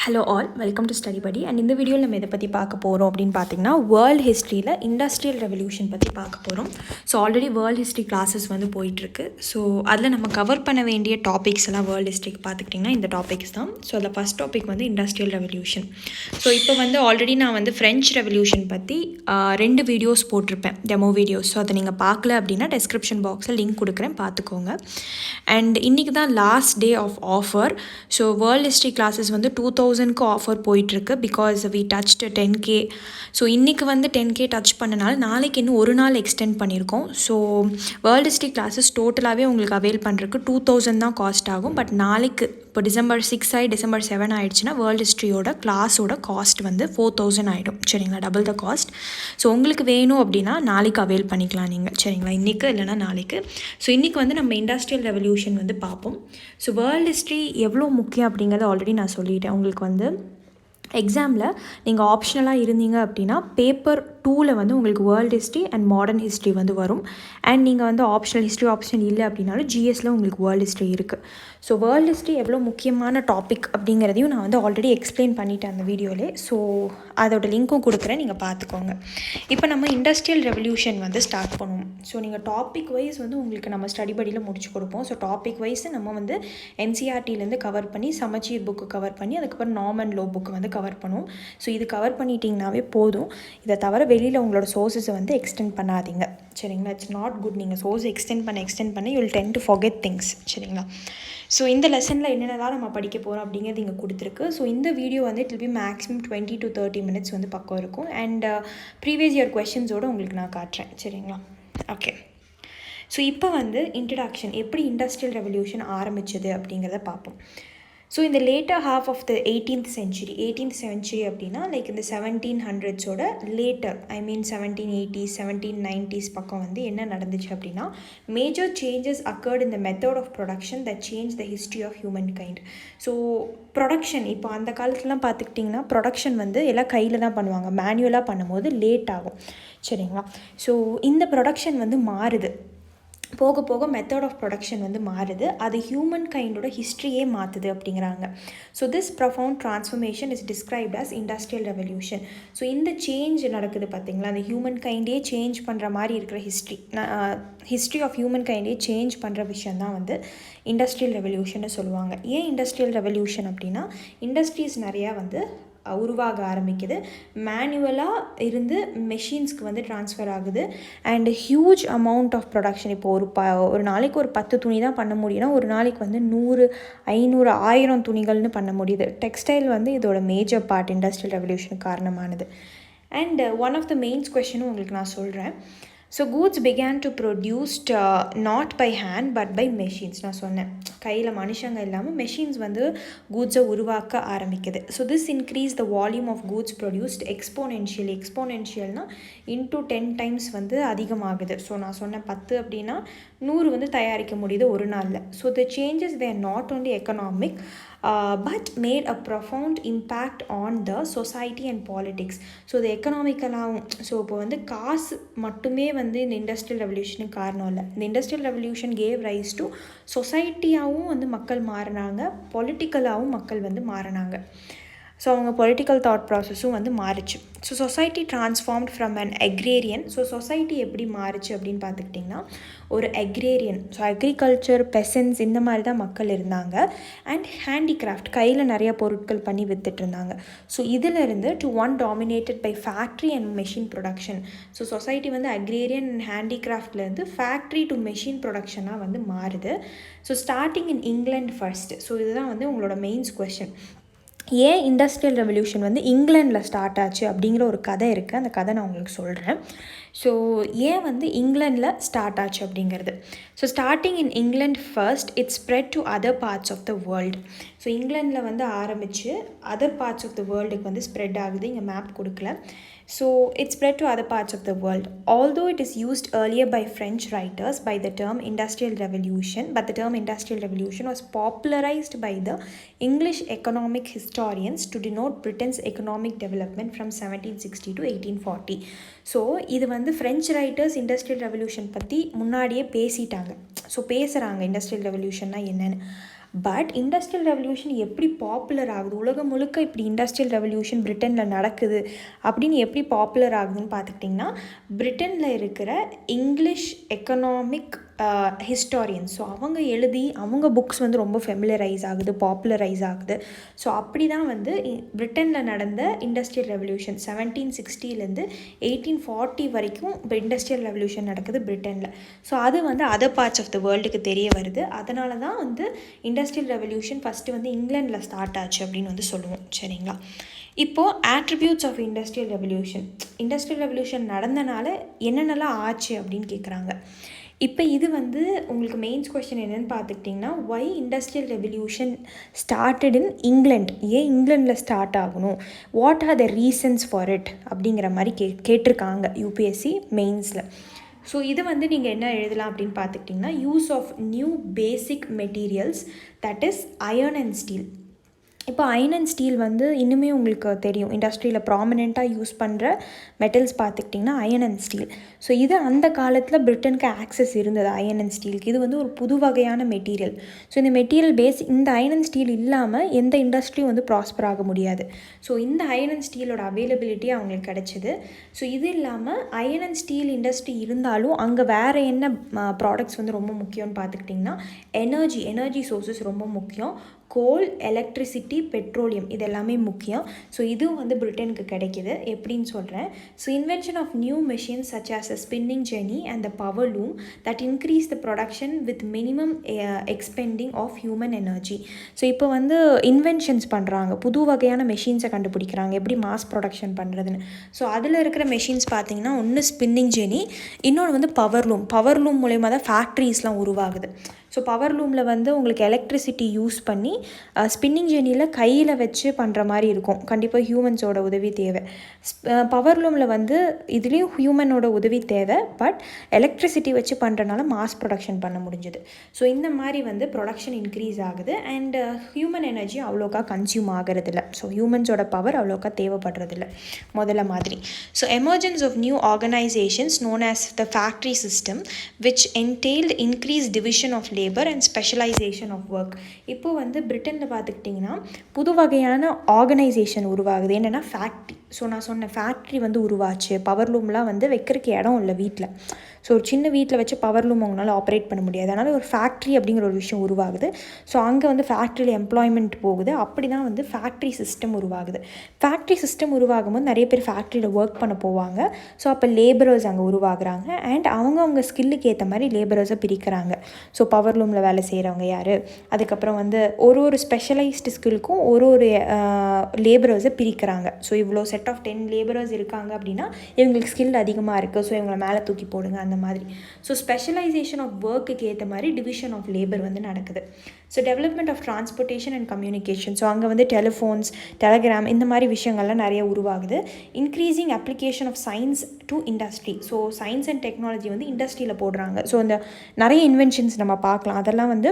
Hello all, welcome to study படி. And இந்த வீடியோவில் நம்ம எதை பற்றி பார்க்க போகிறோம் அப்படின்னு பார்த்தீங்கன்னா, வேர்ல்டு ஹிஸ்ட்ரியில் இண்டஸ்ட்ரியல் ரெவல்யூஷன் பற்றி பார்க்க போகிறோம். So already world history classes வந்து போயிட்டுருக்கு. ஸோ அதில் நம்ம கவர் பண்ண வேண்டிய டாபிக்ஸ் எல்லாம் வேர்ல்டு ஹிஸ்ட்ரிக்கு பார்த்துக்கிட்டிங்கன்னா இந்த டாபிக்ஸ் தான். ஸோ அதில் ஃபஸ்ட் டாபிக் வந்து இண்டஸ்ட்ரியல் ரெவல்யூஷன். ஸோ இப்போ வந்து ஆல்ரெடி நான் வந்து ஃப்ரெஞ்ச் ரெவல்யூஷன் பற்றி 2 வீடியோஸ் போட்டிருப்பேன், டெமோ வீடியோஸ். ஸோ அதை நீங்கள் பார்க்கல அப்படின்னா டெஸ்கிரிப்ஷன் பாக்ஸில் லிங்க் கொடுக்குறேன், பார்த்துக்கோங்க. அண்ட் இன்றைக்கி தான் last day of offer. So world history classes வந்து 2000க்கு ஆஃபர் போயிட்டுருக்கு. Because we touched 10K. So இன்றைக்கி வந்து 10K டச் பண்ணனால நாளைக்கு இன்னும் ஒரு நாள் எக்ஸ்டெண்ட் பண்ணியிருக்கோம். ஸோ வேர்ல்டு ஹிஸ்ட்ரி கிளாஸஸ் டோட்டலாகவே உங்களுக்கு அவைல் பண்ணுறதுக்கு 2000 தான் காஸ்ட் ஆகும். பட் நாளைக்கு இப்போ டிசம்பர் 6 ஆகி டிசம்பர் 7 ஆகிடுச்சுன்னா வேர்ல்டு ஹிஸ்ட்ரியோட கிளாஸோட காஸ்ட் வந்து 4000 ஆகிடும். சரிங்களா, டபுள் த காஸ்ட். ஸோ உங்களுக்கு வேணும் அப்படின்னா நாளைக்கு அவைல் பண்ணிக்கலாம் நீங்கள். சரிங்களா, இன்றைக்கு இல்லைனா நாளைக்கு. ஸோ இன்றைக்கி வந்து நம்ம இண்டஸ்ட்ரியல் ரெவல்யூஷன் வந்து பார்ப்போம். ஸோ வேர்ல்டு ஹிஸ்ட்ரி எவ்வளோ முக்கியம் அப்படிங்கிறத ஆல்ரெடி நான் சொல்லிட்டேன். உங்களுக்கு வந்து எக்ஸாமில் நீங்கள் ஆப்ஷனலாக இருந்தீங்க அப்படின்னா பேப்பர் 2ல் வந்து உங்களுக்கு world history and modern history வந்து வரும். அண்ட் நீங்கள் வந்து ஆப்ஷனல் ஹிஸ்ட்ரி ஆப்ஷன் இல்லை அப்படின்னாலும் ஜிஎஸ்சில் உங்களுக்கு வேர்ல்டு ஹிஸ்ட்ரி இருக்குது. ஸோ வேர்ல்டு ஹிஸ்ட்ரி எவ்வளோ முக்கியமான டாபிக் அப்படிங்கிறதையும் நான் வந்து ஆல்ரெடி எக்ஸ்பிளைன் பண்ணிட்டேன் அந்த வீடியோவிலே. ஸோ அதோட லிங்க்கும் கொடுக்குறேன், நீங்கள் பார்த்துக்கோங்க. இப்போ நம்ம இண்டஸ்ட்ரியல் ரெவல்யூஷன் வந்து ஸ்டார்ட் பண்ணுவோம். ஸோ நீங்கள் டாபிக் வைஸ் வந்து உங்களுக்கு நம்ம ஸ்டடி படியில் முடிச்சு கொடுப்போம். ஸோ டாபிக் வைஸ் நம்ம வந்து என்சிஆர்டிலேருந்து கவர் பண்ணி சமச்சீர் புக்கு கவர் பண்ணி அதுக்கப்புறம் நார்மல் லோ புக்கு வந்து கவர் பண்ணுவோம். ஸோ இது கவர் பண்ணிட்டீங்கன்னாவே போதும். இதை தவிர வெளியில் உங்களோட சோர்ஸஸை வந்து எக்ஸ்டெண்ட் பண்ணாதீங்க. சரிங்களா, இட்ஸ் நாட் குட். நீங்கள் சோர்ஸ் எக்ஸ்டெண்ட் பண்ண you will ten to forget things. சரிங்களா, ஸோ இந்த லெசனில் என்னென்னலாம் நம்ம படிக்க போகிறோம் அப்படிங்கிறது இங்கே கொடுத்துருக்கு. ஸோ இந்த வீடியோ வந்து it will be maximum 20 to 30 minutes வந்து பக்கம் இருக்கும். அண்ட் ப்ரீவியஸ் இயர் கொஷின்ஸோடு உங்களுக்கு நான் காட்டுறேன். சரிங்களா, ஓகே. ஸோ இப்போ வந்து இன்ட்ரடக்ஷன், எப்படி இண்டஸ்ட்ரியல் ரெவல்யூஷன் ஆரம்பிச்சது அப்படிங்கிறத பார்ப்போம். ஸோ இந்த later half of the 18th century அப்படின்னா லைக் இந்த 1700ஸோட லேட்டர், ஐ மீன் 1780s 1790s பக்கம் வந்து என்ன நடந்துச்சு அப்படின்னா, major changes occurred in the method of production that change the history of humankind. So production இப்போ அந்த காலத்துலலாம் பார்த்துக்கிட்டிங்கன்னா ப்ரொடக்ஷன் வந்து எல்லாம் கையில் தான் பண்ணுவாங்க. மேனுவலாக பண்ணும்போது லேட் ஆகும். சரிங்களா, ஸோ இந்த ப்ரொடக்ஷன் வந்து மாறுது. போக போக மெத்தட் ஆஃப் ப்ரொடக்ஷன் வந்து மாறுது. அது ஹியூமன் கைண்டோட ஹிஸ்ட்ரியே மாற்றுது அப்படிங்கிறாங்க. So this profound transformation is described as industrial revolution. So இந்த சேஞ்ச் நடக்குது பார்த்தீங்களா, அந்த ஹியூமன் கைண்டே சேஞ்ச் பண்ணுற மாதிரி இருக்கிற ஹிஸ்ட்ரி ஆஃப் ஹியூமன் கைண்டே சேஞ்ச் பண்ணுற விஷயந்தான் வந்து இண்டஸ்ட்ரியல் ரெவல்யூஷன்னு சொல்லுவாங்க. ஏன் இண்டஸ்ட்ரியல் ரெவல்யூஷன் அப்படின்னா, இண்டஸ்ட்ரீஸ் நிறையா வந்து உருவாக ஆரம்பிக்குது. மேனுவலாக இருந்து மெஷின்ஸ்க்கு வந்து ட்ரான்ஸ்ஃபர் ஆகுது. And huge amount of production. இப்போ ஒரு நாளைக்கு ஒரு 10 துணி தான் பண்ண முடியும்னா ஒரு நாளைக்கு வந்து 100, 500, 1000 துணிகள்னு பண்ண முடியுது. டெக்ஸ்டைல் வந்து இதோட மேஜர் பார்ட் இண்டஸ்ட்ரியல் ரெவல்யூஷனுக்கு காரணமானது. And one of the mains கொஸ்டினும் உங்களுக்கு நான் சொல்கிறேன். So goods began to produced not by hand but by machines. நான் சொன்னேன், கையில் மனுஷங்க இல்லாமல் மெஷின்ஸ் வந்து கூட்ஸை உருவாக்க ஆரம்பிக்குது. So this increase the volume of goods produced எக்ஸ்போனென்ஷியல்னா இன்டூ 10 times வந்து அதிகமாகுது. ஸோ நான் சொன்னேன் 10 அப்படின்னா 100 வந்து தயாரிக்க முடியுது ஒரு நாளில். So the changes were not only economic but made a profound impact on the society and politics. So இது எக்கனாமிக்கலாகவும், ஸோ இப்போ வந்து காசு மட்டுமே வந்து இந்த இண்டஸ்ட்ரியல் ரெவல்யூஷனுக்கு காரணம் இல்லை. இந்த industrial revolution gave rise to சொசைட்டியாகவும் வந்து மக்கள் மாறினாங்க, பொலிட்டிக்கலாகவும் மக்கள் வந்து மாறினாங்க. ஸோ அவங்க பொலிட்டிக்கல் தாட் ப்ராசஸும் வந்து மாறிச்சு. So society transformed from an agrarian. So society எப்படி மாறிச்சு அப்படின்னு பார்த்துக்கிட்டிங்கன்னா, ஒரு அக்ரேரியன், ஸோ அக்ரிகல்ச்சர், பெசன்ஸ் இந்த மாதிரி தான் மக்கள் இருந்தாங்க. அண்ட் ஹேண்டிகிராஃப்ட், கையில் நிறைய பொருட்கள் பண்ணி வித்துட்டு இருந்தாங்க. ஸோ இதிலிருந்து to one dominated by factory and machine production. So society வந்து அக்ரேரியன் அண்ட் ஹேண்டிகிராஃப்ட்லேருந்து ஃபேக்ட்ரி டு மெஷின் ப்ரொடக்ஷனாக வந்து மாறுது. So starting in England first. So இதுதான் வந்து உங்களோட மெயின்ஸ் கொஸ்டின். ஏன் இண்டஸ்ட்ரியல் ரெவல்யூஷன் வந்து இங்கிலாண்டில் ஸ்டார்ட் ஆச்சு அப்படிங்கிற ஒரு கதை இருக்குது. அந்த கதை நான் உங்களுக்கு சொல்கிறேன். ஸோ ஏன் வந்து இங்கிலாண்டில் ஸ்டார்ட் ஆச்சு அப்படிங்கிறது. So starting in England first it spread to other parts of the world. So இங்கிலாண்டில் வந்து ஆரம்பித்து அதர் பார்ட்ஸ் ஆஃப் த வேர்ல்டுக்கு வந்து ஸ்ப்ரெட் ஆகுது. இங்கே மேப் கொடுக்கல. So it spread to other parts of the world. Although it is used earlier by French writers by the term industrial revolution, but the term industrial revolution was popularized by the English economic historians to denote Britain's economic development from 1760 to 1840. So இது வந்து French writers industrial revolution பற்றி முன்னாடியே பேசிட்டாங்க. So பேசுகிறாங்க industrial ரெவல்யூஷன்னா என்னென்னு. But industrial revolution எப்படி popular ஆகுது, உலகம் முழுக்க இப்படி இண்டஸ்ட்ரியல் ரெவல்யூஷன் பிரிட்டனில் நடக்குது அப்படின்னு எப்படி பாப்புலர் ஆகுதுன்னு பார்த்துக்கிட்டிங்கன்னா, பிரிட்டனில் இருக்கிற இங்கிலீஷ் எக்கனாமிக் ஹிஸ்டாரியன்ஸ், ஸோ அவங்க எழுதி அவங்க புக்ஸ் வந்து ரொம்ப ஃபெமிலரைஸ் ஆகுது, பாப்புலரைஸ் ஆகுது. ஸோ அப்படி தான் வந்து பிரிட்டனில் நடந்த இண்டஸ்ட்ரியல் ரெவல்யூஷன் 1760 1840 வரைக்கும் இண்டஸ்ட்ரியல் ரெவல்யூஷன் நடக்குது பிரிட்டனில். ஸோ அது வந்து அதர் பார்ட்ஸ் ஆஃப் த வேர்ல்டுக்கு தெரிய வருது. அதனால தான் வந்து இண்டஸ்ட்ரியல் ரெவல்யூஷன் ஃபஸ்ட்டு வந்து இங்கிலாண்டில் ஸ்டார்ட் ஆச்சு அப்படின்னு வந்து சொல்லுவோம். சரிங்களா? இப்போது ஆட்ரிபியூட்ஸ் ஆஃப் இண்டஸ்ட்ரியல் ரெவல்யூஷன் நடந்தனால என்னென்னலாம் ஆச்சு அப்படின்னு கேட்குறாங்க. இப்போ இது வந்து உங்களுக்கு மெயின்ஸ் கொஸ்டின் என்னென்னு பார்த்துக்கிட்டிங்கன்னா, why industrial revolution started in England, ஏன் இங்கிலாண்டில் ஸ்டார்ட் ஆகணும், what are the reasons for it அப்படிங்கிற மாதிரி கேட்டிருக்காங்க யூபிஎஸ்சி மெயின்ஸில். ஸோ இது வந்து நீங்கள் என்ன எழுதலாம் அப்படின்னு பார்த்துக்கிட்டிங்கன்னா, use of new basic materials that is iron and steel. இப்போ அயர்ன் அண்ட் ஸ்டீல் வந்து இன்னுமே உங்களுக்கு தெரியும், இண்டஸ்ட்ரியில் ப்ராமினெண்ட்டாக யூஸ் பண்ணுற மெட்டல்ஸ் பார்த்துக்கிட்டிங்கன்னா அயர்ன் அண்ட் ஸ்டீல். ஸோ இது அந்த காலத்தில் பிரிட்டனுக்கு ஆக்சஸ் இருந்தது அயர்ன் அண்ட் ஸ்டீலுக்கு. இது வந்து ஒரு புது வகையான மெட்டீரியல். ஸோ இந்த மெட்டீரியல் இந்த அயர்ன் அண்ட் ஸ்டீல் இல்லாமல் எந்த இண்டஸ்ட்ரியும் வந்து ப்ராஸ்பர் ஆக முடியாது. ஸோ இந்த அயர்ன் அண்ட் ஸ்டீலோட அவைலபிலிட்டி அவங்களுக்கு கிடச்சிது. ஸோ இது இல்லாமல் அயர்ன் அண்ட் ஸ்டீல் இண்டஸ்ட்ரி இருந்தாலும் அங்கே வேறு என்ன ப்ராடக்ட்ஸ் வந்து ரொம்ப முக்கியம்னு பார்த்துக்கிட்டிங்கன்னா, எனர்ஜி சோர்ஸஸ் ரொம்ப முக்கியம். கோல், எலக்ட்ரிசிட்டி, பெட்ரோலியம் இது எல்லாமே முக்கியம். ஸோ இதுவும் வந்து பிரிட்டனுக்கு கிடைக்கிது. எப்படின்னு சொல்கிறேன். So invention of new machines such as a spinning jenny and the power loom that increase the production with minimum expending of human energy. So இப்போ வந்து இன்வென்ஷன்ஸ் பண்ணுறாங்க, புது வகையான மெஷின்ஸை கண்டுபிடிக்கிறாங்க எப்படி மாஸ் ப்ரொடக்ஷன் பண்ணுறதுன்னு. ஸோ அதில் இருக்கிற மெஷின்ஸ் பார்த்திங்கன்னா, ஒன்று ஸ்பின்னிங் ஜெனி, இன்னொன்று வந்து பவர் லூம் மூலயமா தான் ஃபேக்ட்ரிஸ்லாம் உருவாகுது. ஸோ பவர் லூமில் வந்து உங்களுக்கு எலக்ட்ரிசிட்டி யூஸ் பண்ணி ஸ்பின்னிங் ஜெனியில் கையில் வச்சு பண்ணுற மாதிரி இருக்கும். கண்டிப்பாக ஹியூமன்ஸோட உதவி தேவை. பவர் லூமில் வந்து இதுலேயும் ஹியூமனோட உதவி தேவை, பட் எலக்ட்ரிசிட்டி வச்சு பண்ணுறனால மாஸ் ப்ரொடக்ஷன் பண்ண முடிஞ்சது. ஸோ இந்த மாதிரி வந்து ப்ரொடக்ஷன் இன்க்ரீஸ் ஆகுது அண்ட் ஹியூமன் எனர்ஜி அவ்வளோக்கா கன்சியூம் ஆகிறதில்ல. ஸோ ஹியூமன்ஸோட பவர் அவ்வளோக்கா தேவைப்படுறதில்ல முதல்ல மாதிரி. So emergence of new organisations known as the factory system which entailed increase division of labour and specialisation of work. இப்போது வந்து பிரிட்டனில் பார்த்துக்கிட்டிங்கன்னா புது வகையான ஆர்கனைசேஷன் உருவாகுது. என்னென்னா ஃபேக்ட்ரி. ஸோ நான் சொன்ன ஃபேக்ட்ரி வந்து உருவாச்சு. பவர் லூம்லாம் வந்து வைக்கிறதுக்கு இடம் இல்லை வீட்டில். ஸோ ஒரு சின்ன வீட்டில் வச்சு பவர் லூம் அவங்களால ஆப்ரேட் பண்ண முடியாது. அதனால் ஒரு ஃபேக்ட்ரி அப்படிங்கிற ஒரு விஷயம் உருவாகுது. ஸோ அங்கே வந்து ஃபேக்ட்ரியில் எம்ப்ளாய்மெண்ட் போகுது. அப்படி தான் வந்து ஃபேக்ட்ரி சிஸ்டம் உருவாகுது. ஃபேக்ட்ரி சிஸ்டம் உருவாகும் போது நிறைய பேர் ஃபேக்ட்ரியில் ஒர்க் பண்ண போவாங்க. ஸோ அப்போ லேபரர்ஸ் அங்கே உருவாகுறாங்க அண்ட் அவங்க ஸ்கில்லுக்கு ஏற்ற மாதிரி லேபரர்ஸை பிரிக்கிறாங்க. ஸோ பவர் லூமில் வேலை செய்கிறவங்க யார், அதுக்கப்புறம் வந்து ஒரு ஸ்பெஷலைஸ்டு ஸ்கில்லுக்கும் ஒரு லேபரர்ஸை பிரிக்கிறாங்க. ஸோ இவ்வளோ செட் ஆஃப் 10 லேபரர்ஸ் இருக்காங்க அப்படின்னா இவங்களுக்கு ஸ்கில் அதிகமாக இருக்குது, ஸோ இவங்களை மேலே தூக்கி போடுங்க அந்த மாதிரி. ஸோ ஸ்பெஷலைசேஷன் ஆஃப் ஒர்க்குக்கு ஏற்ற மாதிரி டிவிஷன் ஆஃப் லேபர் வந்து நடக்குது. So development of transportation and communication. So அங்கே வந்து டெலிஃபோன்ஸ், டெலகிராம் இந்த மாதிரி விஷயங்கள்லாம் நிறைய உருவாகுது. Increasing application of science to industry. So science and technology வந்து இண்டஸ்ட்ரியில் போடுறாங்க. ஸோ இந்த நிறைய இன்வென்ஷன்ஸ் நம்ம பார்க்கலாம். அதெல்லாம் வந்து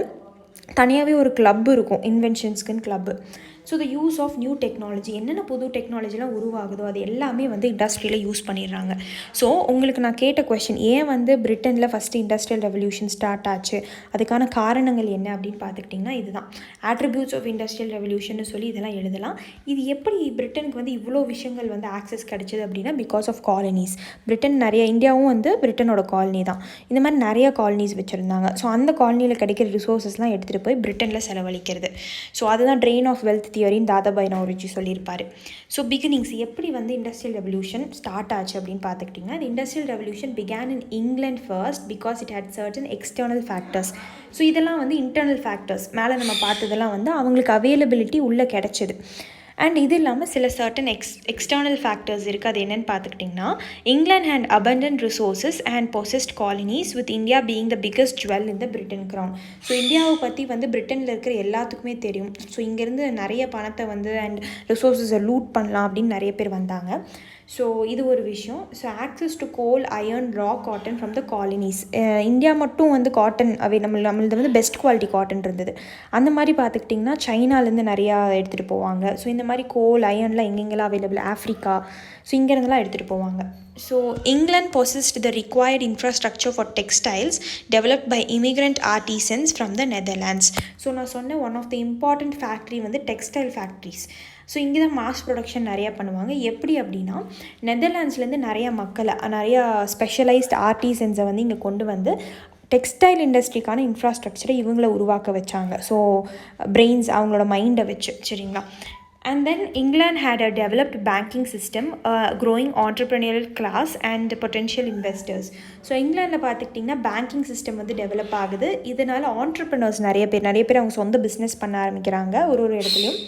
தனியாகவே ஒரு கிளப் இருக்கும், இன்வென்ஷன்ஸ்க்குன்னு club. So the use of new technology, என்னென்ன புது டெக்னாலஜிலாம் உருவாகுதோ அது எல்லாமே வந்து இண்டஸ்ட்ரியில் யூஸ் பண்ணிடுறாங்க. ஸோ உங்களுக்கு நான் கேட்ட கொஷின், ஏன் வந்து பிரிட்டனில் ஃபஸ்ட்டு இண்டஸ்ட்ரியல் ரெவல்யூஷன் ஸ்டார்ட் ஆச்சு, அதுக்கான காரணங்கள் என்ன அப்படின்னு பார்த்துக்கிட்டிங்கன்னா இதுதான். ஆட்ரிபியூட்ஸ் ஆஃப் இண்டஸ்ட்ரியல் ரெவல்யூஷன் சொல்லி இதெல்லாம் எழுதலாம். இது எப்படி பிரிட்டனுக்கு வந்து இவ்வளோ விஷயங்கள் வந்து ஆக்சஸ் கிடச்சிது அப்படின்னா, பிகாஸ் ஆஃப் காலனிஸ். பிரிட்டன் நிறைய, இந்தியாவும் வந்து பிரிட்டனோட காலனி தான். இந்த மாதிரி நிறைய காலனிஸ் வச்சுருந்தாங்க. ஸோ அந்த காலனியில் கிடைக்கிற ரிசோர்ஸஸ்லாம் எடுத்துகிட்டு போய் பிரிட்டனில் செலவழிக்கிறது. ஸோ அதுதான் ட்ரெயின் ஆஃப் வெல்த் தியரின்னு தாதாபாய் நௌரோஜி சொல்லியிருப்பார். ஸோ பிகினிங்ஸ் எப்படி வந்து இண்டஸ்ட்ரியல் ரெவல்யூஷன் ஸ்டார்ட் ஆச்சு அப்படின்னு பார்த்துக்கிட்டிங்கன்னா, இந்த industrial revolution began in England first because it had certain external factors. So இதெல்லாம் வந்து இன்டர்னல் ஃபேக்டர்ஸ், மேலே நம்ம பார்த்ததெல்லாம் வந்து அவங்களுக்கு அவைலபிலிட்டி உள்ளே கிடச்சிது. அண்ட் இது இல்லாமல் சில சர்டன் எக்ஸ்டர்னல் ஃபேக்டர்ஸ் இருக்குது. அது என்னென்னு பார்த்துக்கிட்டிங்கன்னா, England had abundant resources and possessed colonies with India being the biggest jewel in the Britain crown. So இந்தியாவை பற்றி வந்து பிரிட்டனில் இருக்கிற எல்லாத்துக்குமே தெரியும். ஸோ இங்கேருந்து நிறைய பணத்தை வந்து அண்ட் ரிசோர்ஸஸை லூட் பண்ணலாம் அப்படின்னு நிறைய பேர் வந்தாங்க. ஸோ இது ஒரு விஷயம். So access to coal, iron, raw cotton from the colonies. India மட்டும் வந்து காட்டன் நம்மளது வந்து பெஸ்ட் குவாலிட்டி காட்டன் இருந்தது. அந்த மாதிரி பார்த்துக்கிட்டிங்கன்னா சைனாலேருந்து நிறையா எடுத்துகிட்டு போவாங்க. ஸோ இந்த மாதிரி கோல், அயர்ன்லாம் எங்கெங்கெல்லாம் அவைலபிள், ஆஃப்ரிக்கா, ஸோ இங்கேருந்துலாம் எடுத்துகிட்டு போவாங்க. So England possessed the required infrastructure for textiles developed by immigrant artisans from the Netherlands. So நான் சொன்ன one of the important factory வந்து டெக்ஸ்டைல் ஃபேக்ட்ரிஸ். ஸோ இங்கே தான் மாஸ் ப்ரொடக்ஷன் நிறையா பண்ணுவாங்க. எப்படி அப்படின்னா நெதர்லாண்ட்ஸ்லேருந்து நிறையா ஸ்பெஷலைஸ்ட் ஆர்டிசன்ஸை வந்து இங்கே கொண்டு வந்து டெக்ஸ்டைல் இண்டஸ்ட்ரிக்கான இன்ஃப்ராஸ்ட்ரக்சரை இவங்கள உருவாக்க வச்சாங்க. ஸோ பிரெயின்ஸ் அவங்களோட மைண்டை வச்சு, சரிங்களா. And then England had a developed banking system, growing entrepreneurial class and potential investors. So இங்கிலாண்டில் பார்த்துக்கிட்டிங்கன்னா பேங்கிங் சிஸ்டம் வந்து டெவலப் ஆகுது. இதனால் ஆண்டர்ப்ரனர்ஸ் நிறைய பேர் அவங்க சொந்த பிஸ்னஸ் பண்ண ஆரம்பிக்கிறாங்க ஒரு இடத்துலையும்.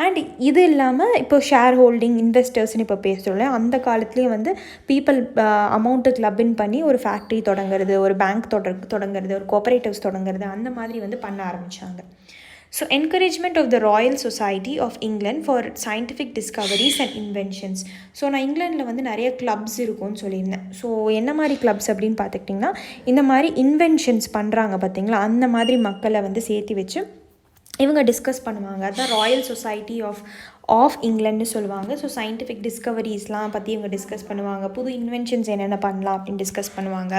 அண்ட் இது இல்லாமல் இப்போ ஷேர் ஹோல்டிங் இன்வெஸ்டர்ஸ்னு இப்போ பேசுகிறோம்ல, அந்த காலத்துலேயும் வந்து பீப்புள் அமௌண்ட்டு கிளப்பின் பண்ணி ஒரு ஃபேக்ட்ரி தொடங்குறது, ஒரு பேங்க் தொடங்குறது, ஒரு கோஆபரேட்டிவ்ஸ் தொடங்குறது, அந்த மாதிரி வந்து பண்ண ஆரம்பித்தாங்க. So encouragement of the Royal Society of England for scientific discoveries and inventions. So நான் இங்கிலாண்டில் வந்து நிறைய கிளப்ஸ் இருக்கும்னு சொல்லியிருந்தேன். ஸோ என்ன மாதிரி கிளப்ஸ் அப்படின்னு பார்த்துக்கிட்டிங்கன்னா, இந்த மாதிரி இன்வென்ஷன்ஸ் பண்ணுறாங்க பார்த்தீங்களா, அந்த மாதிரி மக்களை வந்து சேர்த்து வச்சு இவங்க டிஸ்கஸ் பண்ணுவாங்க. அதுதான் ராயல் சொசைட்டி ஆஃப் இங்கிலாண்டுன்னு சொல்லுவாங்க. ஸோ சயின்டிஃபிக் டிஸ்கவரிஸ்லாம் பற்றி இவங்க டிஸ்கஸ் பண்ணுவாங்க. புது இன்வென்ஷன்ஸ் என்னென்ன பண்ணலாம் அப்படின்னு டிஸ்கஸ் பண்ணுவாங்க.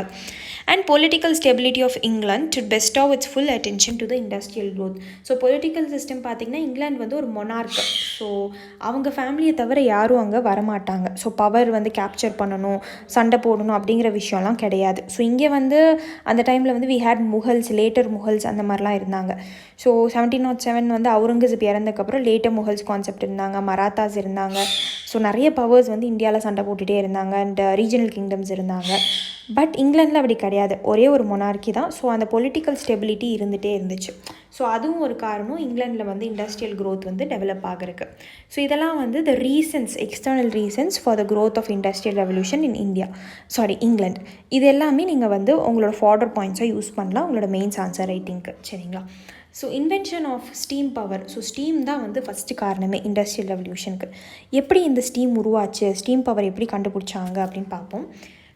And political stability of England to bestow its full attention to the industrial growth. So political system பார்த்திங்கன்னா இங்கிலாந்து வந்து ஒரு மொனார்க். ஸோ அவங்க ஃபேமிலியை தவிர யாரும் அங்கே வரமாட்டாங்க. ஸோ பவர் வந்து கேப்சர் பண்ணணும், சண்டை போடணும் அப்படிங்கிற விஷயம்லாம் கிடையாது. ஸோ இங்கே வந்து அந்த டைமில் வந்து we had Mughals, later Mughals அந்த மாதிரிலாம் இருந்தாங்க. ஸோ 1707 வந்து அவுரங்கசீப் இறந்ததுக்கப்புறம் லேட்டர் முகல்ஸ் கான்செப்ட் இருந்தாங்க, மராத்தாஸ் இருந்தாங்க. ஸோ நிறைய பவர்ஸ் வந்து இந்தியாவில் சண்டை போட்டுகிட்டே இருந்தாங்க. அண்ட் ரீஜனல் கிங்டம்ஸ் இருந்தாங்க. பட் இங்கிலாண்டில் அப்படி கிடையாது, ஒரே ஒரு மொனார்க்கி தான். ஸோ அந்த பொலிட்டிக்கல் ஸ்டெபிலிட்டி இருந்துகிட்டே இருந்துச்சு. ஸோ அதுவும் ஒரு காரணம் இங்கிலாண்டில் வந்து இண்டஸ்ட்ரியல் க்ரோத் வந்து டெவலப் ஆகிருக்கு. ஸோ இதெல்லாம் வந்து the reasons, external reasons for the growth of industrial revolution in England. இது எல்லாமே நீங்கள் வந்து உங்களோட ஃபார்டர் பாயிண்ட்ஸாக யூஸ் பண்ணலாம் உங்களோட மெயின்ஸ் ஆன்சர் ரைட்டிங்க்கு, சரிங்களா. So invention of steam power. So steam தான் வந்து ஃபஸ்ட்டு காரணமே இண்டஸ்ட்ரியல் ரெவல்யூஷனுக்கு. எப்படி இந்த ஸ்டீம் உருவாச்சு, ஸ்டீம் பவர் எப்படி கண்டுபிடிச்சாங்க அப்படின்னு பார்ப்போம்.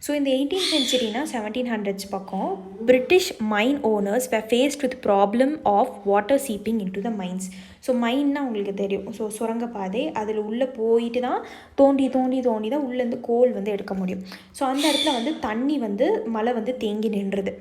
ஸோ இந்த 18th centuryனா 1700s பக்கம் British mine owners were faced with problem of water seeping into the mines. So மைன்னா உங்களுக்கு தெரியும், ஸோ சுரங்கப்பாதை, அதில் உள்ளே போயிட்டு தான் தோண்டி தான் உள்ளேருந்து கோல் வந்து எடுக்க முடியும். ஸோ அந்த இடத்துல வந்து தண்ணி வந்து மழை வந்து தேங்கி நின்றுது.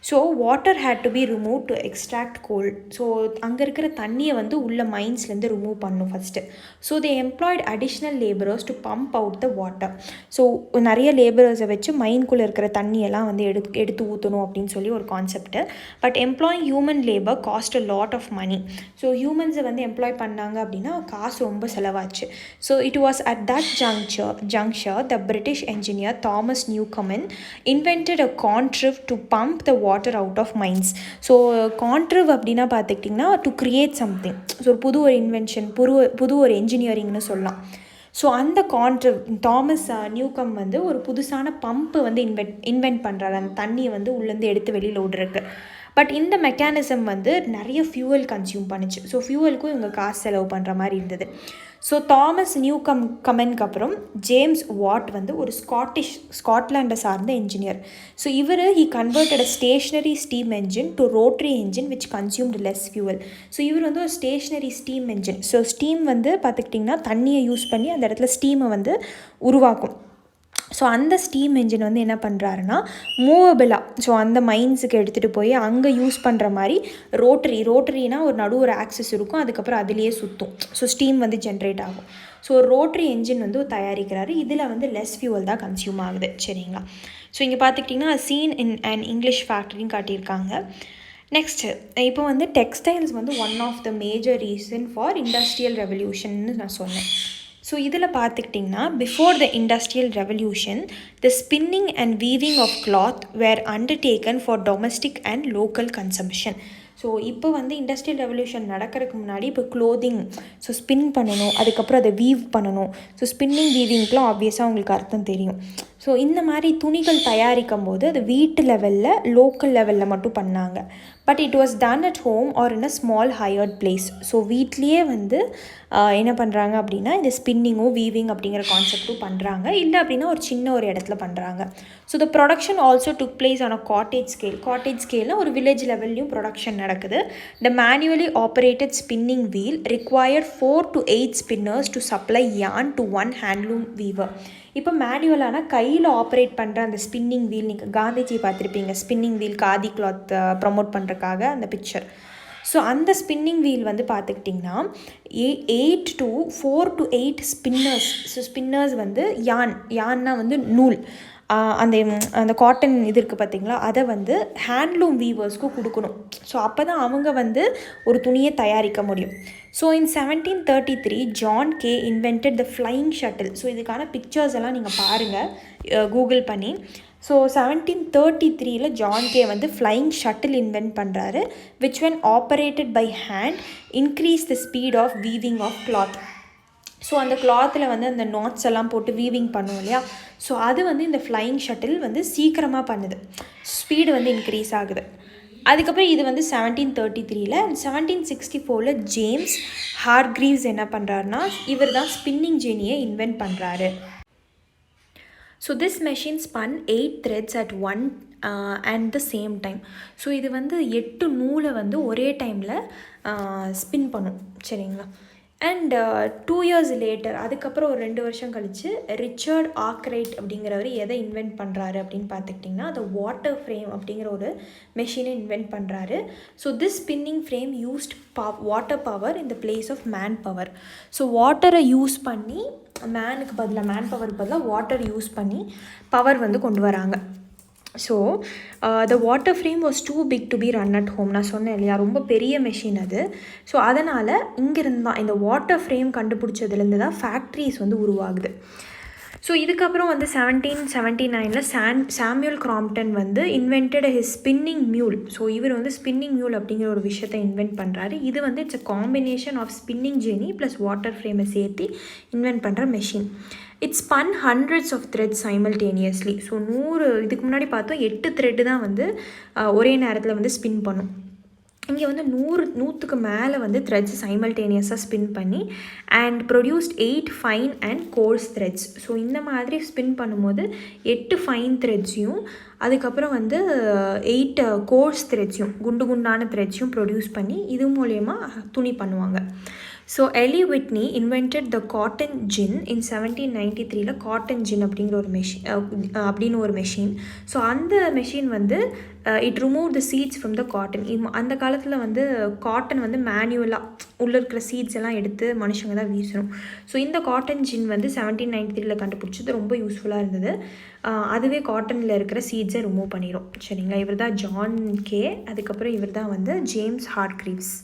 So water had to be remove to extract coal. So அங்கே இருக்கிற தண்ணியை வந்து உள்ள மைன்ஸ்லேருந்து ரிமூவ் பண்ணணும் first. So they employed additional labourers to pump out the water. So நிறைய லேபரர்ஸை வச்சு மைன்குள்ளே இருக்கிற தண்ணியெல்லாம் வந்து எடுத்து ஊற்றணும் அப்படின்னு சொல்லி ஒரு concept. But employing human labour cost a lot of money. So ஹியூமன்ஸை வந்து எம்ப்ளாய் பண்ணாங்க அப்படின்னா காசு ரொம்ப செலவாச்சு. So it was at that juncture the British engineer Thomas Newcomen invented a contrive to pump the water out of mines. So contrive அப்படின்னா பார்த்துக்கிட்டிங்கன்னா to create something. So புது ஒரு இன்வென்ஷன், புது ஒரு என்ஜினியரிங்னு சொல்லலாம். ஸோ அந்த கான்ட்ரிவ் தாமஸ் நியூகம் வந்து ஒரு புதுசான பம்பு வந்து இன்வென்ட் பண்ணுறாரு, அந்த தண்ணியை வந்து உள்ளேருந்து எடுத்து வெளியில் விடுறதுக்கு. பட் இந்த மெக்கானிசம் வந்து நிறைய ஃபியூவல் கன்சியூம் பண்ணிச்சு. ஸோ ஃபியூவலுக்கும் இவங்க காசு செலவு பண்ணுற மாதிரி இருந்தது. ஸோ தாமஸ் நியூகமனுக்கு அப்புறம் ஜேம்ஸ் வாட் வந்து ஒரு ஸ்காட்லாண்டை சார்ந்த engineer. So he converted a stationery steam engine to rotary engine which consumed less fuel. So இவர் வந்து ஒரு stationery steam engine. So steam வந்து பார்த்துக்கிட்டிங்கன்னா தண்ணியை யூஸ் பண்ணி அந்த இடத்துல ஸ்டீமை வந்து உருவாக்கும். ஸோ அந்த ஸ்டீம் என்ஜின் வந்து என்ன பண்ணுறாருன்னா மூவபிளாக, ஸோ அந்த மைன்ஸுக்கு எடுத்துகிட்டு போய் அங்கே யூஸ் பண்ணுற மாதிரி ரோட்டரினா ஒரு ஆக்சஸ் இருக்கும், அதுக்கப்புறம் அதிலேயே சுற்றும். ஸோ ஸ்டீம் வந்து ஜென்ரேட் ஆகும். ஸோ ரோட்டரி என்ஜின் வந்து தயாரிக்கிறாரு. இதில் வந்து லெஸ் ஃபியூவல் தான் கன்சியூம் ஆகுது, சரிங்களா. ஸோ இங்கே பார்த்துக்கிட்டிங்கன்னா சீன் இன் அண்ட் இங்கிலீஷ் ஃபேக்ட்ரின்னு காட்டியிருக்காங்க. நெக்ஸ்ட்டு இப்போ வந்து டெக்ஸ்டைல்ஸ் வந்து one of the major reason for industrial ரெவல்யூஷன்னு நான் சொன்னேன். ஸோ இதில் பார்த்துக்கிட்டிங்கன்னா before the industrial revolution the spinning and weaving of cloth were undertaken for domestic and local consumption. So இப்போ வந்து இண்டஸ்ட்ரியல் ரெவல்யூஷன் நடக்கிறதுக்கு முன்னாடி இப்போ க்ளோதிங், ஸோ ஸ்பின் பண்ணணும், அதுக்கப்புறம் அதை வீவ் பண்ணணும். ஸோ ஸ்பின்னிங் வீவிங்க்கெலாம் ஆப்வியஸாக உங்களுக்கு அர்த்தம் தெரியும். ஸோ இந்த மாதிரி துணிகள் தயாரிக்கும் போது அது வீட்டு லெவலில் லோக்கல் லெவலில் மட்டும் பண்ணாங்க. But it was done at home or in a small hired place. So வீட்லேயே வந்து என்ன பண்ணுறாங்க அப்படின்னா இந்த ஸ்பின்னிங்கோ வீவிங் அப்படிங்கிற கான்செப்டும் பண்ணுறாங்க. இல்லை அப்படின்னா ஒரு சின்ன ஒரு இடத்துல பண்ணுறாங்க. So the production also took place on a cottage ஸ்கேலில் ஒரு வில்லேஜ் லெவல்லையும் ப்ரொடக்ஷன் நடக்குது. The manually operated spinning wheel required 4 to 8 spinners to supply yarn to one handloom weaver. இப்போ மேனுவலான கையில் ஆப்ரேட் பண்ணுற அந்த ஸ்பின்னிங் வீல், நீங்கள் காந்திஜி பார்த்துருப்பீங்க spinning wheel khadi cloth promote பண்ணுறதுக்காக அந்த பிக்சர். ஸோ அந்த ஸ்பின்னிங் வீல் வந்து பார்த்துக்கிட்டிங்கன்னா 4 to 8 ஸ்பின்னர்ஸ். ஸோ ஸ்பின்னர்ஸ் வந்து யான்னா வந்து நூல், அந்த காட்டன் இது இருக்குது பார்த்திங்களா, அதை வந்து ஹேண்ட்லூம் வீவர்ஸ்க்கு கொடுக்கணும். ஸோ அப்போ தான் அவங்க வந்து ஒரு துணியை தயாரிக்க முடியும். So in 1733 John Kay invented the flying shuttle. So இதுக்கான பிக்சர்ஸ் எல்லாம் நீங்கள் பாருங்கள் கூகுள் பண்ணி. ஸோ 1733 ஜான் கே வந்து ஃப்ளையிங் ஷட்டில் இன்வென்ட் பண்ணுறாரு, which when operated by hand increase the speed of weaving of cloth. So அந்த கிளாத்தில் வந்து அந்த நாட்ஸ் எல்லாம் போட்டு வீவிங் பண்ணுவோம் இல்லையா, ஸோ அது வந்து இந்த ஃப்ளையிங் ஷட்டில் வந்து சீக்கிரமாக பண்ணுது, ஸ்பீடு வந்து இன்க்ரீஸ் ஆகுது. அதுக்கப்புறம் இது வந்து 1733 1764 ஜேம்ஸ் ஹார்க்ரீவ்ஸ் என்ன பண்ணுறாருனா இவர் தான் ஸ்பின்னிங் ஜெனியை இன்வென்ட் பண்ணுறாரு. So this machine spun 8 threads at one and the same time. So இது வந்து 8 நூலை வந்து ஒரே டைமில் ஸ்பின் பண்ணும், சரிங்களா. அண்ட் 2 years லேட்டர், அதுக்கப்புறம் ஒரு 2 வருஷம் கழித்து ரிச்சர்ட் ஆர்க்ரைட் அப்படிங்கிறவர் எதை இன்வென்ட் பண்ணுறாரு அப்படின்னு பார்த்துக்கிட்டிங்கன்னா அந்த வாட்டர் ஃப்ரேம் அப்படிங்கிற ஒரு மெஷினை இன்வென்ட் பண்ணுறாரு. So this spinning frame used water power in the place of man power. So வாட்டரை யூஸ் பண்ணி மேன் பவருக்கு பதிலாக வாட்டர் யூஸ் பண்ணி பவர் வந்து கொண்டு வராங்க. So the water frame was too big to be run at home. நான் சொன்னேன் இல்லையா, ரொம்ப பெரிய மெஷின் அது. ஸோ அதனால் இங்கேருந்து தான் இந்த வாட்டர் ஃப்ரேம் கண்டுபிடிச்சதுலேருந்து தான் ஃபேக்ட்ரிஸ் வந்து உருவாகுது. ஸோ இதுக்கப்புறம் வந்து 1779 சாமுவல் கிராம்ப்டன் வந்து இன்வென்டட் ஹிஸ் ஸ்பின்னிங் மியூல். ஸோ இவர் வந்து ஸ்பின்னிங் மியூல் அப்படிங்கிற ஒரு விஷயத்தை இன்வென்ட் பண்ணுறாரு. இது வந்து it's a combination of spinning jenny plus water ஃப்ரேமை சேர்த்து இன்வென்ட் பண்ணுற machine. It's spun hundreds of threads simultaneously. So 100, இதுக்கு முன்னாடி பார்த்தோம் 8 த்ரெட்டு தான் வந்து ஒரே நேரத்தில் வந்து ஸ்பின் பண்ணும். இங்கே வந்து 100க்கு மேலே வந்து த்ரெட்ஸ் சைமல்டேனியஸாக ஸ்பின் பண்ணி and produced 8 fine and coarse threads. So இந்த மாதிரி ஸ்பின் பண்ணும்போது 8 ஃபைன் த்ரெட்ஸையும் அதுக்கப்புறம் வந்து 8 கோர்ஸ் த்ரெட்ஸையும் குண்டான த்ரெட்ஸையும் ப்ரொடியூஸ் பண்ணி இது மூலயமா துணி பண்ணுவாங்க. So Eli Whitney invented the cotton gin in 1793 cotton gin அப்படிங்கிற ஒரு மெஷின். ஸோ அந்த மெஷின் வந்து it remove the seeds from the cotton. அந்த காலத்தில் வந்து காட்டன் வந்து மேனுவலாக உள்ளே இருக்கிற சீட்ஸ் எல்லாம் எடுத்து மனுஷங்க தான் வீசணும். ஸோ இந்த காட்டன் ஜின் வந்து 1793 கண்டுபிடிச்சது ரொம்ப யூஸ்ஃபுல்லாக இருந்தது. அதுவே காட்டனில் இருக்கிற சீட்ஸை ரிமூவ் பண்ணிடும், சரிங்களா. இவர் தான் ஜான் கே, அதுக்கப்புறம் இவர் தான் வந்து James Hargreaves.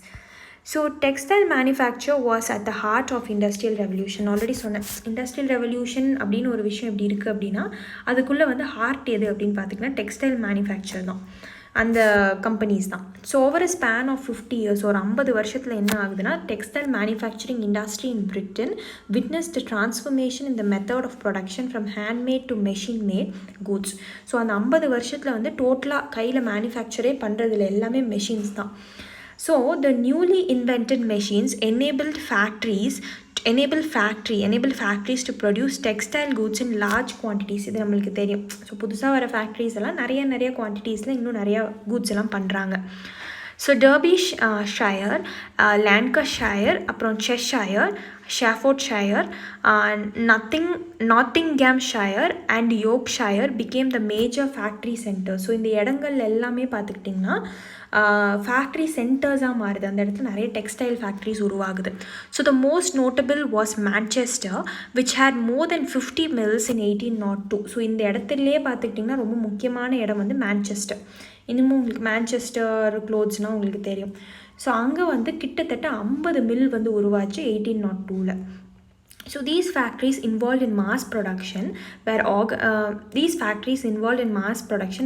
So textile manufacture was at the heart of industrial revolution. Already சொன்னேன், இண்டஸ்ட்ரியல் ரெவல்யூஷன் அப்படின்னு ஒரு விஷயம் எப்படி இருக்குது அப்படின்னா அதுக்குள்ளே வந்து ஹார்ட் எது அப்படின்னு பார்த்திங்கன்னா டெக்ஸ்டைல் மேனுஃபேக்சர் தான், அந்த கம்பெனிஸ் தான். So over a span of 50 years, ஒரு 50 வருஷத்தில் என்ன ஆகுதுன்னா textile manufacturing industry in Britain witnessed transformation in the method of production from handmade to machine made goods. So அந்த 50 வருஷத்தில் வந்து டோட்டலாக கையில் மேனுஃபேக்சரே பண்ணுறதுல எல்லாமே மெஷின்ஸ் தான். So the newly invented machines enabled factories to produce textile goods in large quantities. இது நம்மளுக்கு தெரியும். ஸோ புதுசாக வர ஃபேக்ட்ரிஸ் எல்லாம் நிறைய குவான்டிட்டிஸில் இன்னும் நிறையா கூட்ஸ் எல்லாம் பண்ணுறாங்க. ஸோ டர்பிஷயர், லான்கஷயர், அப்புறம் Cheshire, Staffordshire, Nottinghamshire and Yorkshire became the major factory centers. So இந்த இடங்கள் எல்லாமே பார்த்துக்கிட்டிங்கன்னா ஃபேக்ட்ரி சென்டர்ஸாக மாறுது. அந்த இடத்துல நிறைய டெக்ஸ்டைல் ஃபேக்ட்ரிஸ் உருவாகுது. So the most notable was Manchester which had more than 50 mills in 1802. ஸோ இந்த இடத்துலையே பார்த்துக்கிட்டிங்கன்னா ரொம்ப முக்கியமான இடம் வந்து மேன்செஸ்டர். இன்னமும் உங்களுக்கு மேன்செஸ்டர் க்ளோத்ஸ்னால் உங்களுக்கு தெரியும். ஸோ அங்கே வந்து கிட்டத்தட்ட 50 மில் வந்து உருவாச்சு 1802. So these factories involved in mass production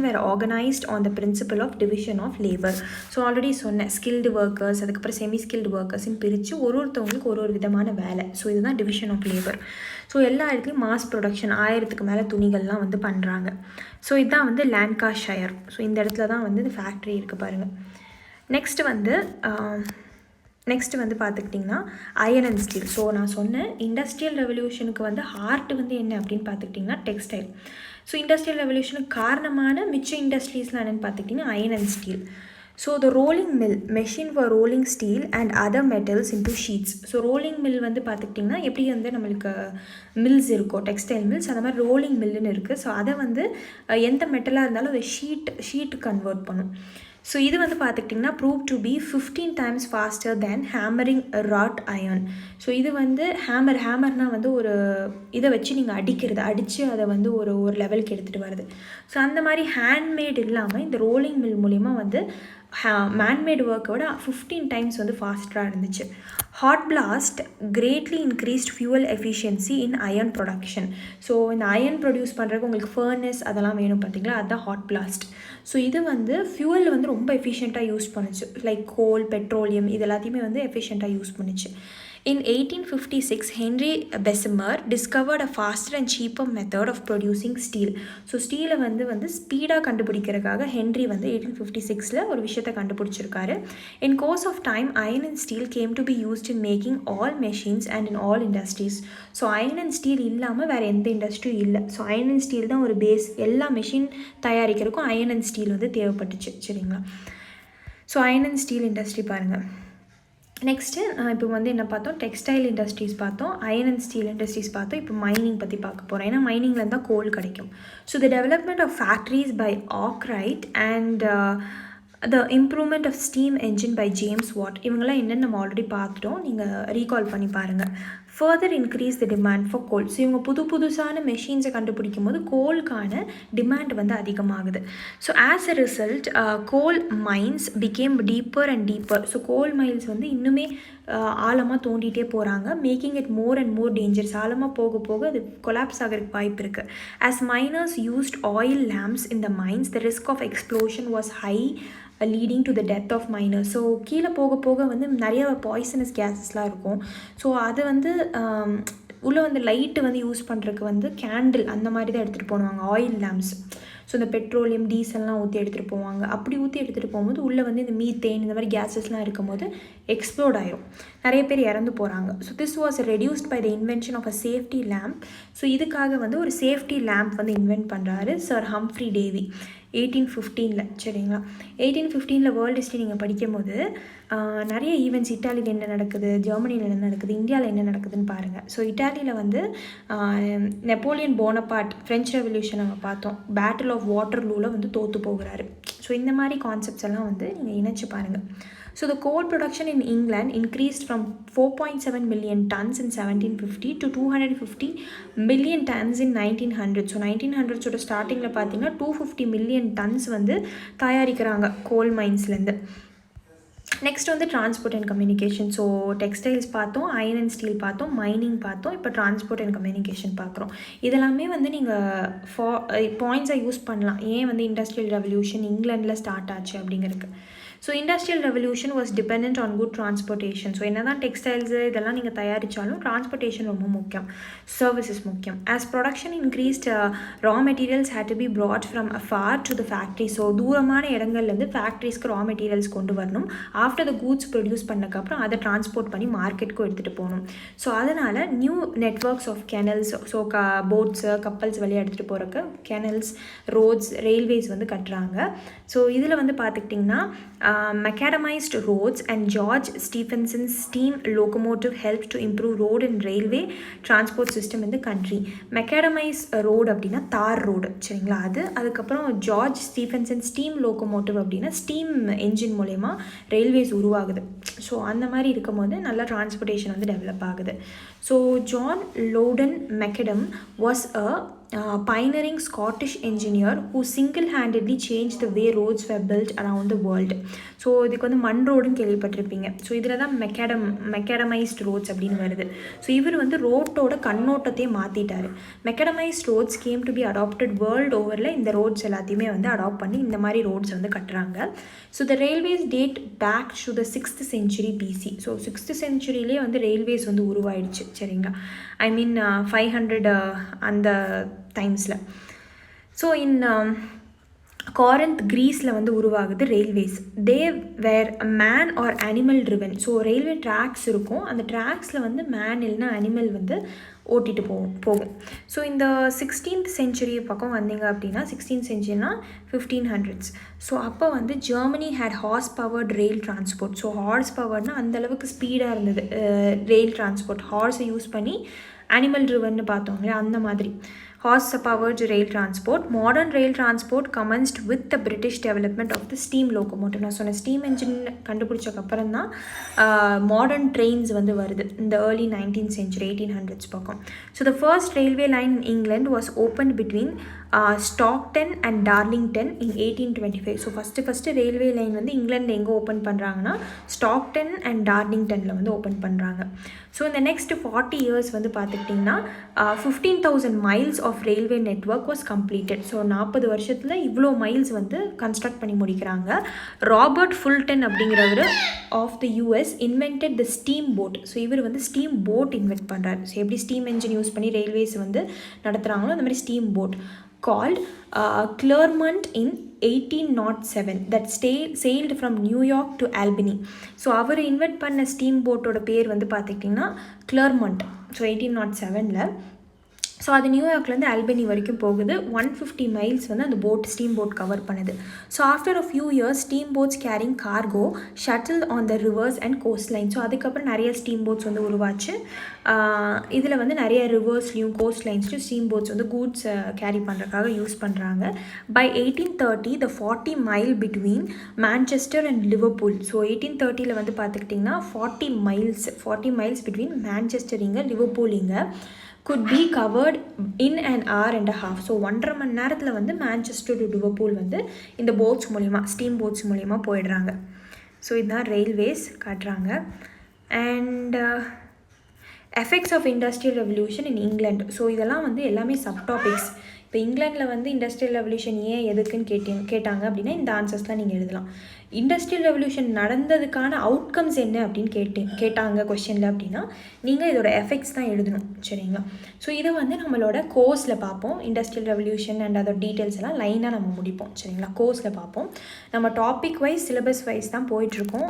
were organized on the principle of division of labor. So already சொன்ன skilled workers அதுக்கப்புறம் semi skilled workers பிரித்து ஒருத்தவங்களுக்கு ஒரு விதமான வேலை. ஸோ இதுதான் division of labor. ஸோ எல்லா இடத்துலையும் மாஸ் ப்ரொடக்ஷன் 1000க்கு மேலே துணிகள்லாம் வந்து பண்ணுறாங்க. ஸோ இதுதான் வந்து லான்காஷயர். ஸோ இந்த இடத்துல தான் வந்து இந்த ஃபேக்ட்ரி இருக்குது பாருங்கள். நெக்ஸ்ட்டு வந்து பார்த்துக்கிட்டிங்கன்னா அயன் அண்ட் ஸ்டீல். ஸோ நான் சொன்னேன் இண்டஸ்ட்ரியல் ரெவல்யூஷனுக்கு வந்து ஹார்ட் வந்து என்ன அப்படின்னு பார்த்துக்கிட்டிங்கன்னா டெக்ஸ்டைல். ஸோ இண்டஸ்ட்ரியல் ரெவல்யூஷனுக்கு காரணமான மிச்ச இண்டஸ்ட்ரீஸ்லாம் என்னென்னு பார்த்துக்கிட்டிங்கன்னா iron and steel. So the rolling mill machine for rolling steel and other metals into sheets. So rolling mill வந்து பார்த்துக்கிட்டிங்கன்னா எப்படி வந்து நம்மளுக்கு மில்ஸ் இருக்கும் டெக்ஸ்டைல் மில்ஸ், அந்த மாதிரி ரோலிங் மில்லுன்னு இருக்குது. ஸோ அதை வந்து எந்த மெட்டலாக இருந்தாலும் அதை ஷீட்டு கன்வெர்ட் பண்ணும். ஸோ இது வந்து பார்த்துக்கிட்டிங்கன்னா prove to be 15 times faster than hammering wrought iron. So இது வந்து ஹேமர்னால் வந்து ஒரு இதை வச்சு நீங்கள் அடித்து அதை வந்து ஒரு லெவலுக்கு எடுத்துகிட்டு வருது. ஸோ அந்த மாதிரி ஹேண்ட்மேட் இல்லாமல் இந்த ரோலிங் மில் மூலிமா வந்து மேன்மேட் ஒர்க்கோட 15 times வந்து ஃபாஸ்டராக இருந்துச்சு. Hot blast greatly increased fuel efficiency இன் அயர்ன் ப்ரொடக்ஷன். ஸோ இந்த அயர்ன் ப்ரொடியூஸ் பண்ணுறதுக்கு உங்களுக்கு ஃபர்னஸ் அதெல்லாம் வேணும் பார்த்தீங்களா, அதுதான் ஹாட் பிளாஸ்ட். ஸோ இது வந்து ஃபியூவல் வந்து ரொம்ப எஃபிஷியண்ட்டாக யூஸ் பண்ணுச்சு. லைக் கோல், பெட்ரோலியம் இது எல்லாத்தையுமே வந்து எஃபிஷியண்ட்டாக யூஸ் பண்ணுச்சு. In 1856, Henry Bessemer discovered a faster and cheaper method of producing steel. So ஸ்டீலை வந்து ஸ்பீடாக கண்டுபிடிக்கிறதுக்காக ஹென்ரி வந்து 1856 ஒரு விஷயத்தை கண்டுபிடிச்சிருக்காரு. In course of time, iron and steel came to be used in making all machines and in all industries. So iron and steel இல்லாமல் வேறு எந்த இண்டஸ்ட்ரியும் இல்லை. ஸோ iron and steel தான் ஒரு பேஸ். எல்லா மெஷின் தயாரிக்கிறதுக்கும் iron and steel வந்து தேவைப்பட்டுச்சு. சரிங்களா? So iron and steel industry பாருங்கள். நெக்ஸ்ட்டு இப்போ வந்து என்ன பார்த்தோம், டெக்ஸ்டைல் இண்டஸ்ட்ரீஸ் பார்த்தோம், அயன் அண்ட் ஸ்டீல் இண்டஸ்ட்ரீஸ் பார்த்தோம். இப்போ மைனிங் பற்றி பார்க்க போகிறோம். ஏன்னா மைனிங்கில் இருந்தால் கோல் கிடைக்கும். So the development of factories by Arkwright and the improvement of steam engine by James Watt. இவங்கெல்லாம் என்னென்னு நம்ம ஆல்ரெடி பார்த்துட்டோம், நீங்கள் ரீகால் பண்ணி பாருங்கள். Further increase the demand for coal. So இவங்க புதுசான மெஷின்ஸை கண்டுபிடிக்கும் போது கோலுக்கான டிமாண்ட் வந்து அதிகமாகுது. So as a result coal mines became deeper and deeper. So coal mines வந்து இன்னுமே ஆழமாக தோண்டிகிட்டே போகிறாங்க. Making it more and more dangerous. ஆழமாக போக போக அது கொலாப்ஸ் ஆகிறதுக்கு வாய்ப்பு இருக்குது. As miners used oil lamps in the mines the risk of explosion was high leading to the death of miners. So கீழே போக வந்து நிறைய பாய்சனஸ் கேஸஸ்லாம் இருக்கும். ஸோ அது வந்து உள்ளே வந்து லைட்டு வந்து யூஸ் பண்ணுறதுக்கு வந்து கேண்டில் அந்த மாதிரி தான் எடுத்துகிட்டு போவாங்க, ஆயில் லேம்ப்ஸ். ஸோ இந்த பெட்ரோலியம் டீசல்லாம் ஊற்றி எடுத்துகிட்டு போவாங்க. அப்படி ஊற்றி எடுத்துகிட்டு போகும்போது உள்ளே வந்து இந்த மீத்தேன் இந்த மாதிரி கேஸஸ்லாம் இருக்கும்போது எக்ஸ்ப்ளோட் ஆயிரும், நிறைய பேர் இறந்து போகிறாங்க. So this was reduced by the invention of a safety lamp. So இதுக்காக வந்து ஒரு சேஃப்டி லேம்ப் வந்து இன்வென்ட் பண்ணுறாரு சர் ஹம்ஃப்ரி டேவி 1815. சரிங்களா? 1815 வேர்ல்டு ஹிஸ்ட்ரி நீங்கள் படிக்கும்போது நிறைய ஈவெண்ட்ஸ், இட்டாலியில் என்ன நடக்குது, ஜெர்மனியில் என்ன நடக்குது, இந்தியாவில் என்ன நடக்குதுன்னு பாருங்கள். ஸோ இட்டாலியில் வந்து நெப்போலியன் போனபார்ட் ஃப்ரெஞ்ச் ரெவல்யூஷன் நம்ம பார்த்தோம், பேட்டில் ஆஃப் வாட்டர்லூவில் வந்து தோற்று போகிறாரு. ஸோ இந்த மாதிரி கான்செப்ட்ஸ் எல்லாம் வந்து நீங்கள் இணைச்சு பாருங்கள். So the goal production in England increased from 4.7 million tons in 1750 to 250 million tons in 1900. So 1900s ஸ்டார்டிங்கில் பார்த்தீங்கன்னா 250 million tons வந்து தயாரிக்கிறாங்க கோல் மைன்ஸ்லேருந்து. நெக்ஸ்ட் வந்து transport and communication. So textiles பார்த்தோம், அயன் அண்ட் ஸ்டீல் பார்த்தோம், மைனிங் பார்த்தோம், இப்போ டிரான்ஸ்போர்ட் அண்ட் கம்யூனிகேஷன் பார்க்குறோம். இதெல்லாமே வந்து நீங்கள் பாயிண்ட்ஸை யூஸ் பண்ணலாம். ஏன் வந்து இண்டஸ்ட்ரியல் ரெவல்யூஷன் இங்கிலாண்டில் ஸ்டார்ட் ஆச்சு அப்படிங்கிறதுக்கு. So industrial revolution was depend on good transportation. So என்ன தான் டெக்ஸ்டைல்ஸு இதெல்லாம் நீங்கள் தயாரித்தாலும் டிரான்ஸ்போர்ட்டேஷன் ரொம்ப முக்கியம், சர்வீசஸ் முக்கியம். As production increased raw materials had to be brought from afar to the factory. So தூரமான இடங்கள்லேருந்து ஃபேக்ட்ரிஸ்க்கு ரா மெட்டீரியல்ஸ் கொண்டு வரணும். ஆஃப்டர் த கூட்ஸ் ப்ரொடியூஸ் பண்ணக்கப்புறம் அதை டிரான்ஸ்போர்ட் பண்ணி மார்க்கெட்டுக்கும் எடுத்துகிட்டு போகணும். ஸோ அதனால் new networks of canals, so boats கப்பல்ஸ் வழியாக எடுத்துகிட்டு போகிறக்கு கெனல்ஸ், ரோட்ஸ், ரயில்வேஸ் வந்து கட்டுறாங்க. ஸோ இதில் வந்து பார்த்துக்கிட்டிங்கன்னா macadamized roads and George Stephenson's steam locomotive helped to improve road and railway transport system in the country. Macadamized road அப்படின்னா தார் ரோடு. சரிங்களா? அதுக்கப்புறம் ஜார்ஜ் ஸ்டீஃபன்சன் ஸ்டீம் லோகோமோட்டிவ் அப்படின்னா ஸ்டீம் என்ஜின் மூலயமா ரயில்வேஸ் உருவாகுது. ஸோ அந்த மாதிரி இருக்கும் போது நல்ல டிரான்ஸ்போர்ட்டேஷன் வந்து டெவலப் ஆகுது. So John Loudon McAdam was a pioneering Scottish engineer who single-handedly changed the way roads were built around the world. So இதுக்கு வந்து மண் ரோடுன்னு கேள்விப்பட்டிருப்பீங்க. ஸோ இதில் தான் மெக்கடமைஸ்ட் ரோட்ஸ் அப்படின்னு வருது. ஸோ இவர் வந்து ரோட்டோட கண்ணோட்டத்தையே மாற்றிட்டார். Macadamised roads came to be adapted world ஓவரில் இந்த ரோட்ஸ் எல்லாத்தையுமே வந்து அடாப்ட் பண்ணி இந்த மாதிரி ரோட்ஸ் வந்து கட்டுறாங்க. So the railways date back to the 6th century BC. So 6th centuryலேயே வந்து ரயில்வேஸ் வந்து உருவாயிடுச்சு. சரிங்களா? ஐ மீன் 500 அந்த டைம்ஸில். ஸோ இன் காரந்த் கிரீஸில் வந்து உருவாகுது railways. They were man or animal driven. So railway tracks இருக்கும், அந்த ட்ராக்ஸில் வந்து மேன் இல்லைனா அனிமல் வந்து ஓட்டிகிட்டு போகும். ஸோ இந்த 16th century பக்கம் வந்தீங்க அப்படின்னா 16th centuryனா 1500s. ஸோ அப்போ வந்து Germany had horse powered rail transport. So horse பவர்னால் அந்தளவுக்கு ஸ்பீடாக இருந்தது ரெயில் டிரான்ஸ்போர்ட். ஹார்ஸை யூஸ் பண்ணி அனிமல் ட்ரிவன்னு பார்த்தோங்களே அந்த மாதிரி horse powered rail transport. Modern rail transport commenced with the British development of the steam locomotive. நான் சொன்ன ஸ்டீம் என்ஜின் கண்டுபிடிச்சக்கு அப்புறம் தான் மாடர்ன் ட்ரெயின்ஸ் வந்து வருது இந்த early 19th century 1800s பக்கம். So the first railway line in England was opened between Stockton and Darlington in 1825. So first railway line வந்து இங்கிலாண்டில் எங்கே ஓப்பன் பண்ணுறாங்கன்னா ஸ்டாக்டன் அண்ட் டார்லிங்டனில் வந்து ஓப்பன் பண்ணுறாங்க. ஸோ இந்த நெக்ஸ்ட் 40 years வந்து பார்த்துக்கிட்டிங்கன்னா 15,000 miles of railway network was completed. So 40 வருஷத்தில் இவ்வளோ மைல்ஸ் வந்து கன்ஸ்ட்ரக்ட் பண்ணி முடிக்கிறாங்க. ராபர்ட் ஃபுல்டன் அப்படிங்கிறவர் of the US invented the steam boat. So இவர் வந்து ஸ்டீம் போட் இன்வென்ட் பண்ணுறாரு. ஸோ எப்படி ஸ்டீம் என்ஜின் யூஸ் பண்ணி ரயில்வேஸ் வந்து நடத்துகிறாங்களோ அந்த மாதிரி steam boat called Clermont in 1807 that sailed from New York to Albany. So அவர் இன்வென்ட் பண்ண ஸ்டீம் போட்டோட பேர் வந்து பார்த்துக்கிட்டிங்கன்னா Clermont. ஸோ 1807ல் ஸோ அது நியூயார்க்லேருந்து ஆல்பனி வரைக்கும் போகுது. 150 miles வந்து அந்த ஸ்டீம் போட் கவர் பண்ணுது. So after a few years steam boats carrying cargo shuttle on the rivers and coast line. So அதுக்கப்புறம் நிறைய ஸ்டீம் போட்ஸ் வந்து உருவாச்சு. இதில் வந்து நிறைய ரிவர்ஸ்லையும் கோஸ்ட் லைன்ஸ்லையும் ஸ்டீம் போட்ஸ் வந்து கூட்ஸ் கேரி பண்ணுறதுக்காக யூஸ் பண்ணுறாங்க. By 1830 the 40 mile between Manchester and Liverpool. So 1830 வந்து பார்த்துக்கிட்டிங்கன்னா 40 miles between மேன்செஸ்டர் இங்கே லிவர்பூல் இங்கே could be covered in an hour and a half. So 1.5 மணி நேரத்தில் வந்து மேன்செஸ்டர் டு லிவர்பூல் வந்து இந்த போட்ஸ் மூலிமா ஸ்டீம் போட்ஸ் மூலிமா போயிடுறாங்க. ஸோ இதுதான் ரயில்வேஸ் காட்டுறாங்க. And effects of industrial revolution in England. So இதெல்லாம் வந்து எல்லாமே சப்டாபிக்ஸ். இப்போ இங்கிலாண்டில் வந்து இண்டஸ்ட்ரியல் ரெவல்யூஷன் ஏன் எதுக்குன்னு கேட்டாங்க அப்படின்னா இந்த ஆன்சர்ஸ்லாம் நீங்கள் எழுதலாம். இண்டஸ்ட்ரியல் ரெவல்யூஷன் நடந்ததுக்கான அவுட்கம்ஸ் என்ன அப்படின்னு கேட்டாங்க கொஷனில் அப்படின்னா நீங்கள் இதோட எஃபெக்ட்ஸ் தான் எழுதணும். சரிங்களா? ஸோ இதை வந்து நம்மளோட கோர்ஸில் பார்ப்போம். இண்டஸ்ட்ரியல் ரெவல்யூஷன் அண்ட் அதோட டீட்டெயில்ஸ் எல்லாம் லைனாக நம்ம முடிப்போம். சரிங்களா? கோர்ஸில் பார்ப்போம். நம்ம டாபிக் வைஸ் சிலபஸ் வைஸ் தான் போயிட்டுருக்கோம்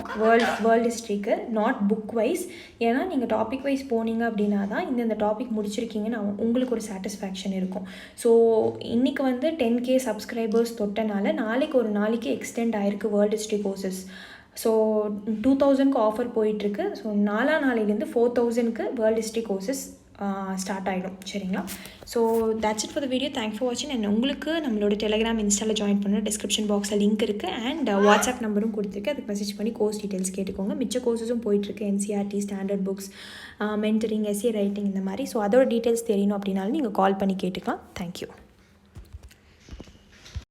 வேர்ல்டு ஹிஸ்ட்ரிக்கு, நாட் புக் வைஸ். ஏன்னா நீங்கள் டாபிக் வைஸ் போனீங்க அப்படின்னா தான் இந்த டாபிக் முடிச்சிருக்கீங்கன்னு உங்களுக்கு ஒரு சாட்டிஸ்ஃபேக்ஷன் இருக்கும். ஸோ இன்றைக்கி வந்து 10K சப்ஸ்கிரைபர்ஸ் தொட்டனால ஒரு நாளைக்கு எக்ஸ்டெண்ட் ஆகிருக்கு வேர்ல்டு ஹிஸ்ட்ரி கோர்சஸ். ஸோ 2000க்கு ஆஃபர் போயிட்டுருக்கு. ஸோ நாளையிலேருந்து 4000க்கு வேர்ல்டு ஹிஸ்ட்ரி கோர்சஸ் ஸ்டார்ட் ஆகிடும். சரிங்களா? So that's it for the video. Thanks for வாட்சிங். அண்ட் உங்களுக்கு நம்மளோட டெலிகிராம் இன்ஸ்டாவில் ஜாயின் பண்ண டிஸ்கிரிப்ஷன் பாக்ஸில் லிங்க் இருக்குது. அண்ட் வாட்ஸ்அப் நம்பரும் கொடுத்துருக்கு. அதுக்கு மெசேஜ் பண்ணி கோர்ஸ் டீட்டெயில்ஸ் கேட்டுக்கோங்க. மிச்ச கோர்ஸஸும் போயிட்டுருக்கு. NCERT, standard books, mentoring, essay writing இந்த மாதிரி. ஸோ அதோட டீட்டெயில்ஸ் தெரியணும் அப்படின்னாலும் நீங்கள் கால் பண்ணி கேட்டுக்கலாம். தேங்க்யூ.